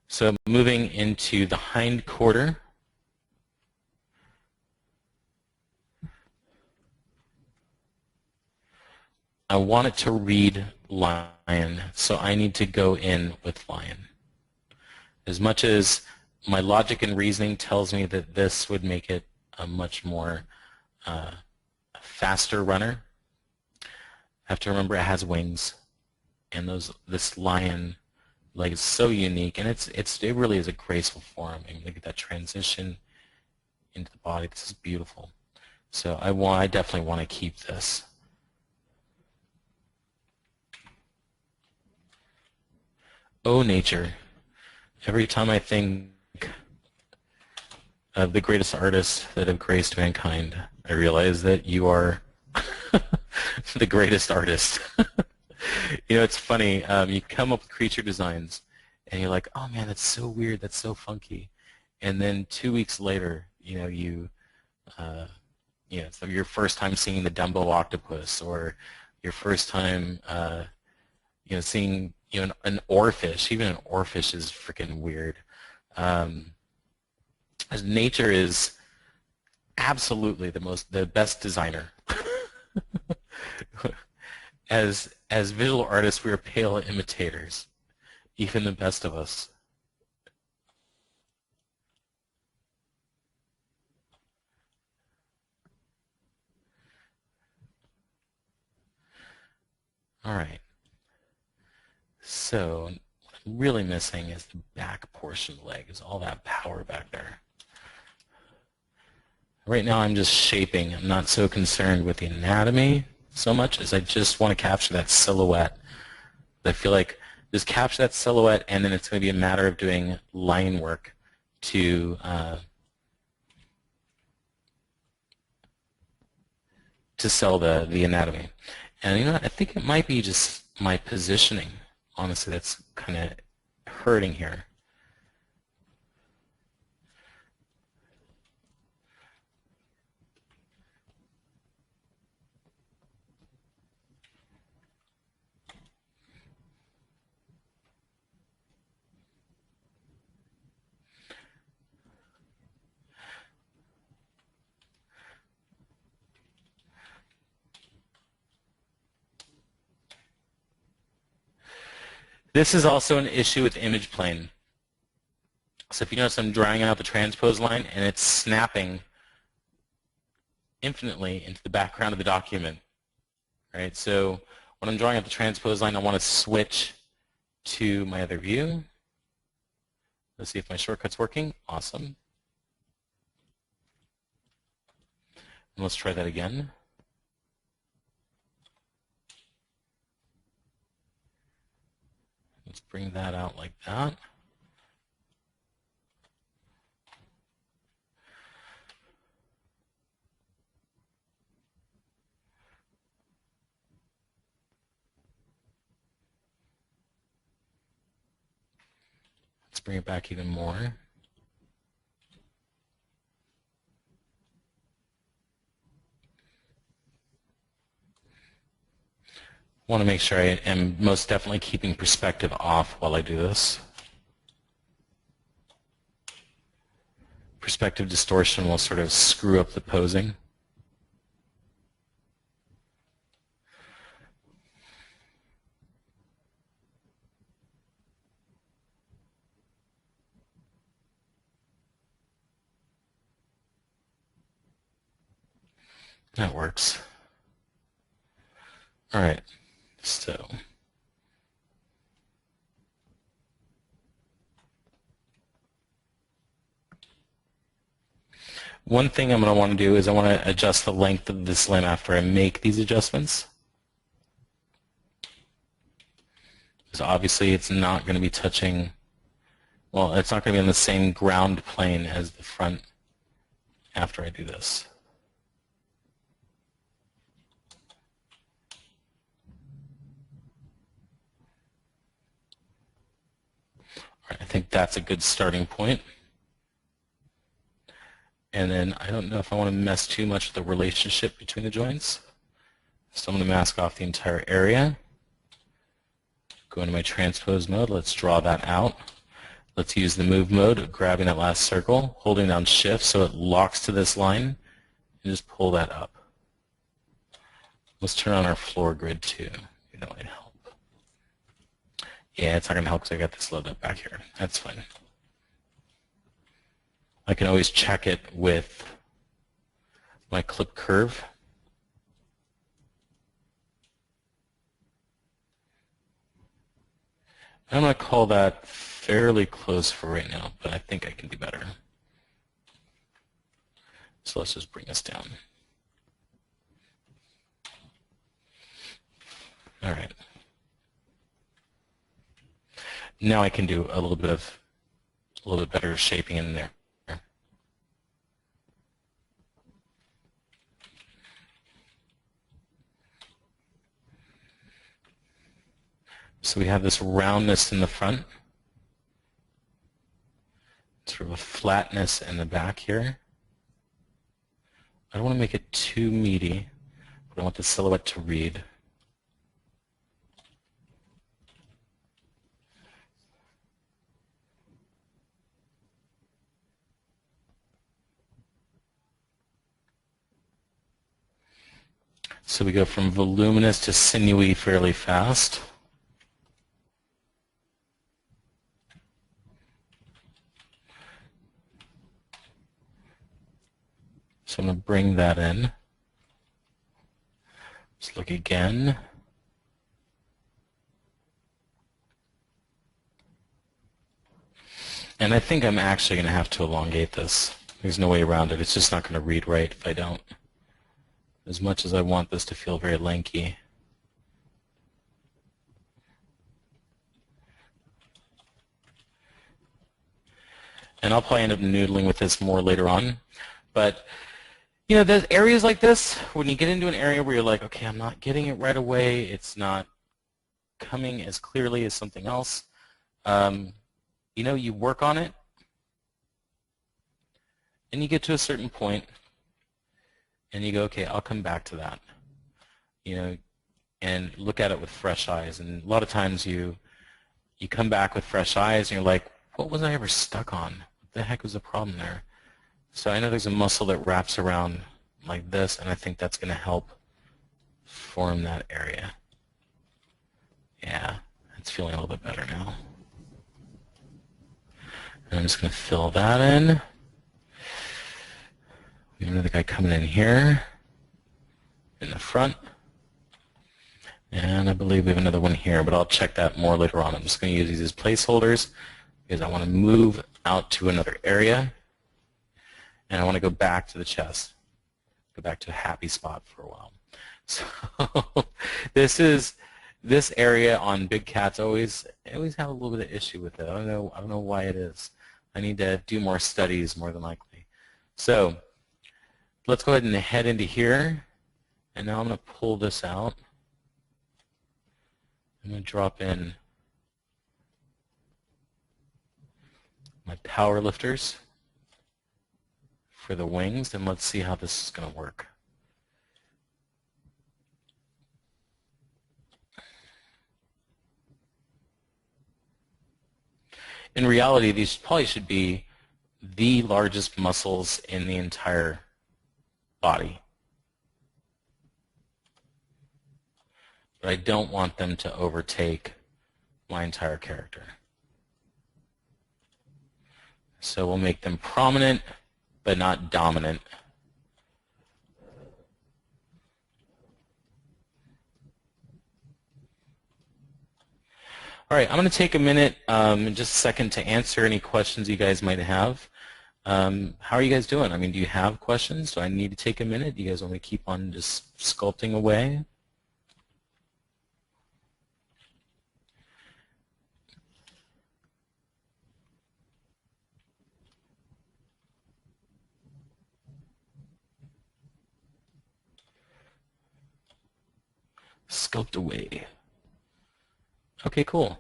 So moving into the hind quarter. I want it to read lion, so I need to go in with lion. As much as my logic and reasoning tells me that this would make it a much more faster runner, I have to remember it has wings, and this lion is so unique, and it really is a graceful form. I mean, look at that transition into the body. This is beautiful. So I definitely want to keep this. Oh, nature. Every time I think of the greatest artists that have graced mankind, I realize that you are the greatest artist. You know, it's funny. You come up with creature designs, and you're like, oh man, that's so weird, that's so funky. And then 2 weeks later, so your first time seeing the Dumbo octopus, or your first time, seeing an oarfish. Even an oarfish is freaking weird. As nature is absolutely the best designer. As visual artists, we are pale imitators, even the best of us. All right. So what I'm really missing is the back portion of the leg, is all that power back there. Right now I'm just shaping. I'm not so concerned with the anatomy so much as I just want to capture that silhouette. I feel like just capture that silhouette, and then it's going to be a matter of doing line work to sell the anatomy. And you know what? I think it might be just my positioning. Honestly, that's kind of hurting here. This is also an issue with image plane. So if you notice, I'm drawing out the transpose line, and it's snapping infinitely into the background of the document. Right? So when I'm drawing out the transpose line, I want to switch to my other view. Let's see if my shortcut's working. Awesome. And let's try that again. Let's bring that out like that. Let's bring it back even more. I want to make sure I am most definitely keeping perspective off while I do this. Perspective distortion will sort of screw up the posing. That works. All right, so one thing I'm going to want to do is I want to adjust the length of this limb after I make these adjustments. Because obviously it's not going to be touching, well, it's not going to be on the same ground plane as the front after I do this. All right, I think that's a good starting point. And then I don't know if I want to mess too much with the relationship between the joints. So I'm going to mask off the entire area. Go into my transpose mode. Let's draw that out. Let's use the move mode, grabbing that last circle, holding down shift so it locks to this line, and just pull that up. Let's turn on our floor grid too. That might help. Yeah, it's not going to help because I got this loaded up back here. That's fine. I can always check it with my clip curve. I'm going to call that fairly close for right now, but I think I can do better. So let's just bring this down. All right. Now I can do a little bit better shaping in there. So we have this roundness in the front, sort of a flatness in the back here. I don't want to make it too meaty, but I want the silhouette to read. So we go from voluminous to sinewy fairly fast. So I'm going to bring that in. Let's look again. And I think I'm actually going to have to elongate this. There's no way around it. It's just not going to read right if I don't. As much as I want this to feel very lanky. And I'll probably end up noodling with this more later on. But you know, there's areas like this, when you get into an area where you're like, okay, I'm not getting it right away, it's not coming as clearly as something else, you know, you work on it, and you get to a certain point, and you go, okay, I'll come back to that, you know, and look at it with fresh eyes. And a lot of times you come back with fresh eyes, and you're like, what was I ever stuck on? What the heck was the problem there? So I know there's a muscle that wraps around like this, and I think that's going to help form that area. Yeah, it's feeling a little bit better now. And I'm just going to fill that in. We have another guy coming in here in the front. And I believe we have another one here, but I'll check that more later on. I'm just going to use these as placeholders because I want to move out to another area. And I want to go back to the chest, go back to a happy spot for a while. So this area on big cats I always have a little bit of issue with it. I don't know why it is. I need to do more studies more than likely. So let's go ahead and head into here, and now I'm going to pull this out. I'm going to drop in my power lifters for the wings, and let's see how this is going to work. In reality, these probably should be the largest muscles in the entire body. But I don't want them to overtake my entire character. So we'll make them prominent, but not dominant. All right, I'm going to take a minute, in just a second, to answer any questions you guys might have. How are you guys doing? I mean, do you have questions? Do I need to take a minute? Do you guys want me to keep on just sculpting away? Sculpt away. Okay, cool.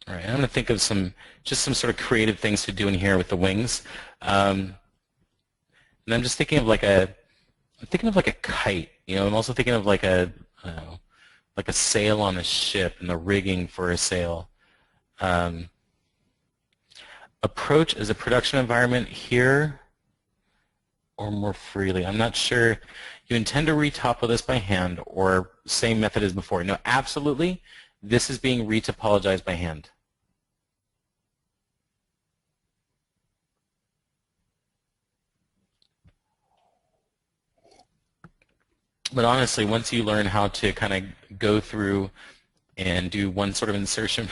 All right, I'm going to think of some sort of creative things to do in here with the wings. And I'm just thinking of like a kite. I'm also thinking of like I don't know, like a sail on a ship and the rigging for a sail. Um, approach as a production environment here or more freely. I'm not sure. You intend to retopple this by hand or same method as before. No, absolutely. This is being retopologized by hand. But honestly, once you learn how to kind of go through and do one sort of insertion,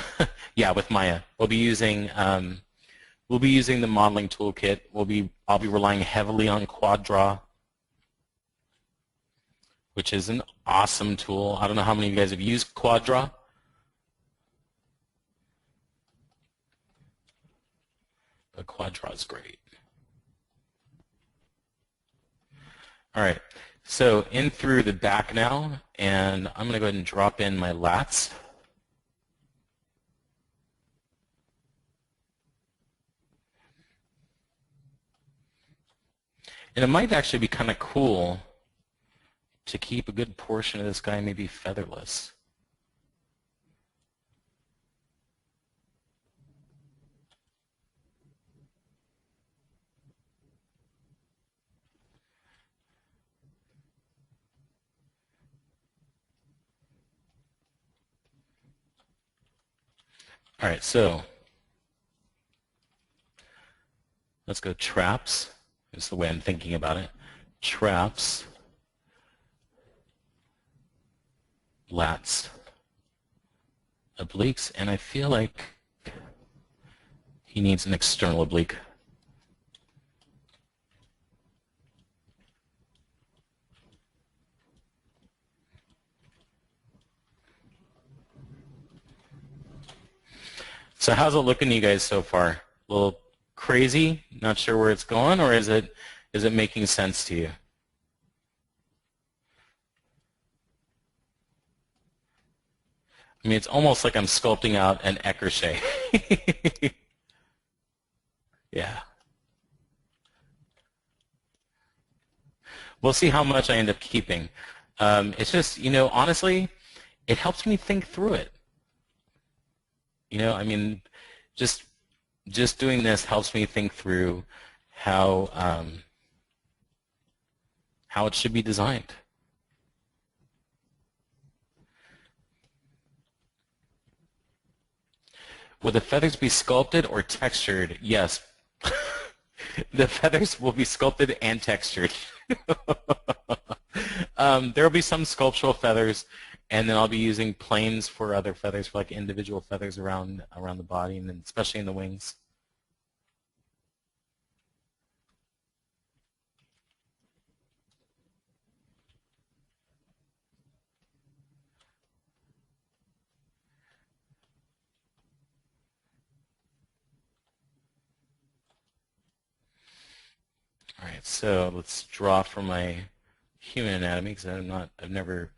yeah, with Maya, we'll be using the modeling toolkit. I'll be relying heavily on QuadDraw, which is an awesome tool. I don't know how many of you guys have used QuadDraw. But QuadDraw is great. All right, so in through the back now, and I'm going to go ahead and drop in my lats. And it might actually be kind of cool to keep a good portion of this guy maybe featherless. All right, so let's go traps. Is the way I'm thinking about it. Traps, lats, obliques, and I feel like he needs an external oblique. So how's it looking to you guys so far? A little crazy? Not sure where it's going, or is it making sense to you? I mean, it's almost like I'm sculpting out an écorché. Yeah. We'll see how much I end up keeping. It's just, honestly, it helps me think through it. I mean, just doing this helps me think through how it should be designed. Will the feathers be sculpted or textured? Yes. The feathers will be sculpted and textured. There will be some sculptural feathers, and then I'll be using planes for other feathers, for like individual feathers around the body, and then especially in the wings. All right, so let's draw for my human anatomy, because I've never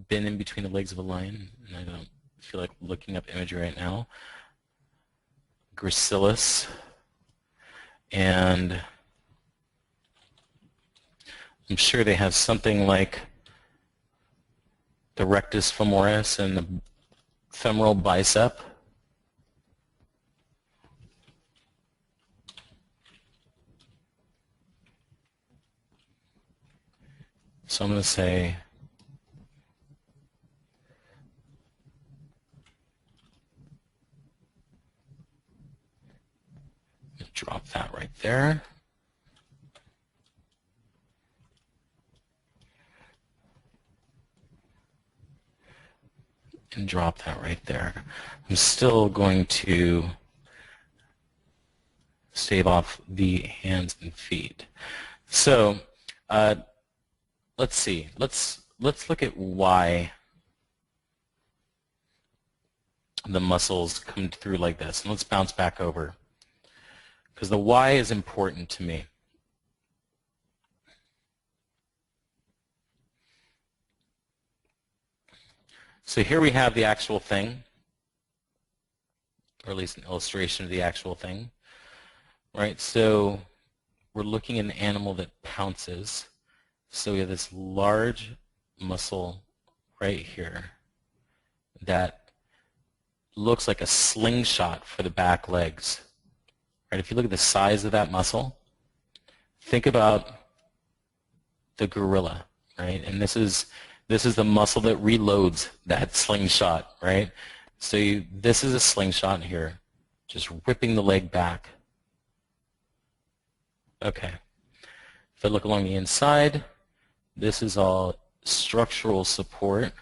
been in between the legs of a lion, and I don't feel like looking up imagery right now. Gracilis, and I'm sure they have something like the rectus femoris and the femoral bicep. So I'm going to say drop that right there. And drop that right there. I'm still going to stave off the hands and feet. So let's see. Let's look at why the muscles come through like this. And let's bounce back over, because the why is important to me. So here we have the actual thing, or at least an illustration of the actual thing, right? So we're looking at an animal that pounces. So we have this large muscle right here that looks like a slingshot for the back legs. Right? If you look at the size of that muscle, think about the gorilla, right? And this is the muscle that reloads that slingshot, right? So this is a slingshot here, just ripping the leg back. Okay. If I look along the inside, this is all structural support.